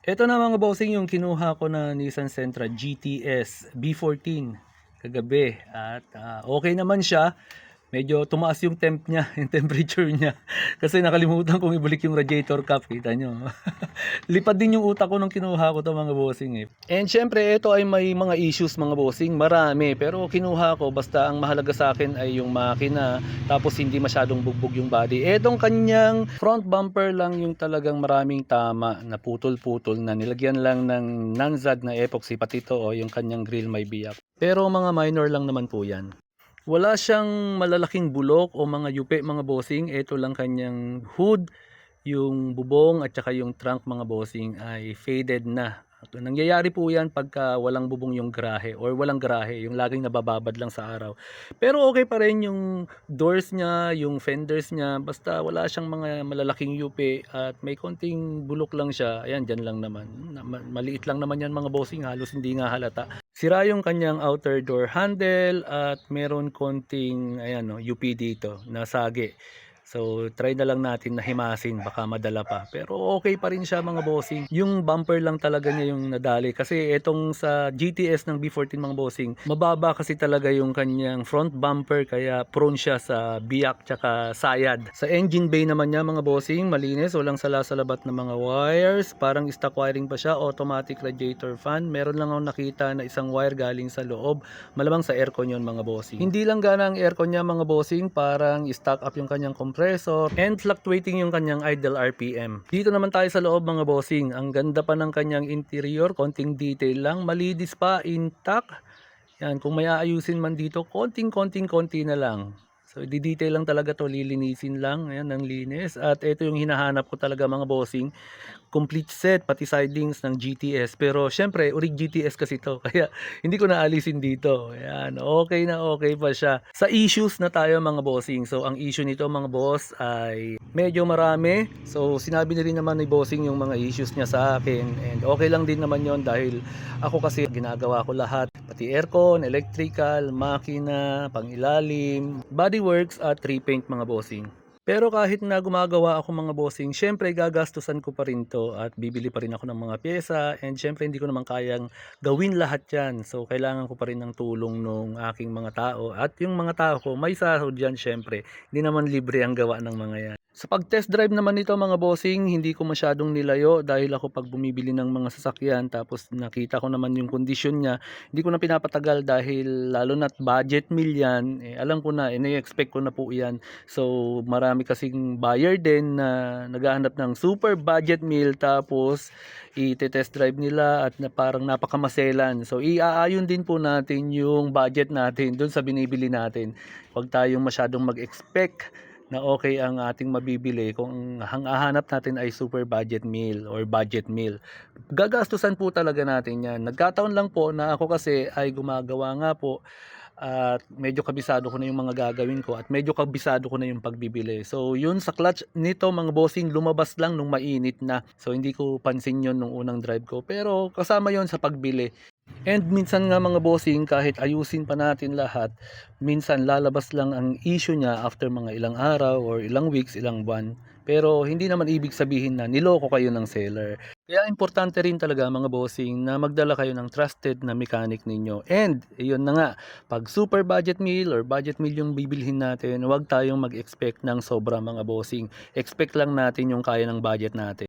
Eto na mga bossing yung kinuha ko na Nissan Sentra GTS B14 kagabi at, okey naman siya. Medyo tumaas yung temp niya, yung temperature niya kasi nakalimutan kong ibalik yung radiator cap, kita niyo. Lipad din yung utak ko nung kinuha ko 'to mga bossing, eh. And siyempre ito ay may mga issues mga bossing, marami. Pero kinuha ko basta ang mahalaga sa akin ay yung makina, tapos hindi masyadong bugbog yung body. Etong kanyang front bumper lang yung talagang maraming tama na putol-putol na nilagyan lang ng Nanzad na epoxy, pati ito, oh, yung kanyang grill may biyak. Pero mga minor lang naman po 'yan. Wala siyang malalaking bulok o mga yupi mga bossing, ito lang kanyang hood, yung bubong at saka yung trunk mga bossing ay faded na. At nangyayari po yan pagka walang bubong yung garahe or walang garahe, yung laging nabababad lang sa araw. Pero okay pa rin yung doors niya, yung fenders niya, basta wala siyang mga malalaking yupi at may konting bulok lang siya, ayan dyan lang naman. Maliit lang naman yan mga bossing, halos hindi nga halata. Sira yung kanyang outer door handle at meron konting ayan, no, UP dito nasagi. So try na lang natin na himasin, baka madala pa. Pero okay pa rin siya mga bossing. Yung bumper lang talaga niya yung nadali kasi itong sa GTS ng B14 mga bossing, mababa kasi talaga yung kanyang front bumper kaya prone siya sa biyak tsaka sayad. Sa engine bay naman niya mga bossing, malinis, walang salasalabat na mga wires, parang stock wiring pa siya, automatic radiator fan. Meron lang akong nakita na isang wire galing sa loob, malamang sa aircon yon mga bossing. Hindi lang gana ang aircon niya mga bossing, parang stock up yung kanyang compressor and fluctuating yung kanyang idle RPM. Dito naman tayo sa loob mga bossing, ang ganda pa ng kanyang interior, konting detail lang, malinis pa, intact. Yan, kung may aayusin man dito, konting-konti na lang. So, di-detail lang talaga to, lilinisin lang. Ayan, ang linis. At ito yung hinahanap ko talaga mga bossing, complete set pati sidings ng GTS, pero syempre orig GTS kasi to kaya hindi ko naalisin dito. Ayan, okay na okay pa siya. Sa issues na tayo mga bossing. So ang issue nito mga boss ay medyo marami. So sinabi na rin naman ni bossing yung mga issues niya sa akin and okay lang din naman yon dahil ako kasi ginagawa ko lahat, pati aircon, electrical, makina, pangilalim, bodyworks at repaint mga bossing. Pero kahit na gumagawa ako mga bossing, syempre gagastusan ko pa rin 'to at bibili pa rin ako ng mga piyesa and syempre hindi ko naman kayang gawin lahat 'yan. So kailangan ko pa rin ng tulong nung aking mga tao at yung mga tao ko may sahod 'yan syempre. Hindi naman libre ang gawa ng mga 'yan. Sa pag-test drive naman nito mga bossing, hindi ko masyadong nilayo dahil ako pag bumibili ng mga sasakyan tapos nakita ko naman yung kondisyon niya, hindi ko na pinapatagal dahil lalo na't budget meal 'yan, eh, alam ko na, ine-expect ko na po 'yan. So marami kasing buyer din na naghahanap ng super budget meal tapos i-test drive nila at na parang napakamaselan. So iaayon din po natin yung budget natin dun sa binibili natin. Huwag tayong masyadong mag-expect na okay ang ating mabibili kung ang hahanap natin ay super budget meal or budget meal. Gagastusan po talaga natin 'yan. Nagkataon lang po na ako kasi ay gumagawa nga po at medyo kabisado ko na yung mga gagawin ko at medyo kabisado ko na yung pagbibili. So yun sa clutch nito mga bossing, lumabas lang nung mainit na. So hindi ko pansin yun nung unang drive ko. Pero kasama yon sa pagbili. And minsan nga mga bossing, kahit ayusin pa natin lahat, minsan lalabas lang ang issue niya after mga ilang araw or ilang weeks, ilang buwan. Pero hindi naman ibig sabihin na niloko kayo ng seller. Kaya importante rin talaga mga bossing na magdala kayo ng trusted na mechanic ninyo. And yun na nga, pag super budget meal or budget meal yung bibilhin natin, huwag tayong mag-expect ng sobra mga bossing. Expect lang natin yung kaya ng budget natin.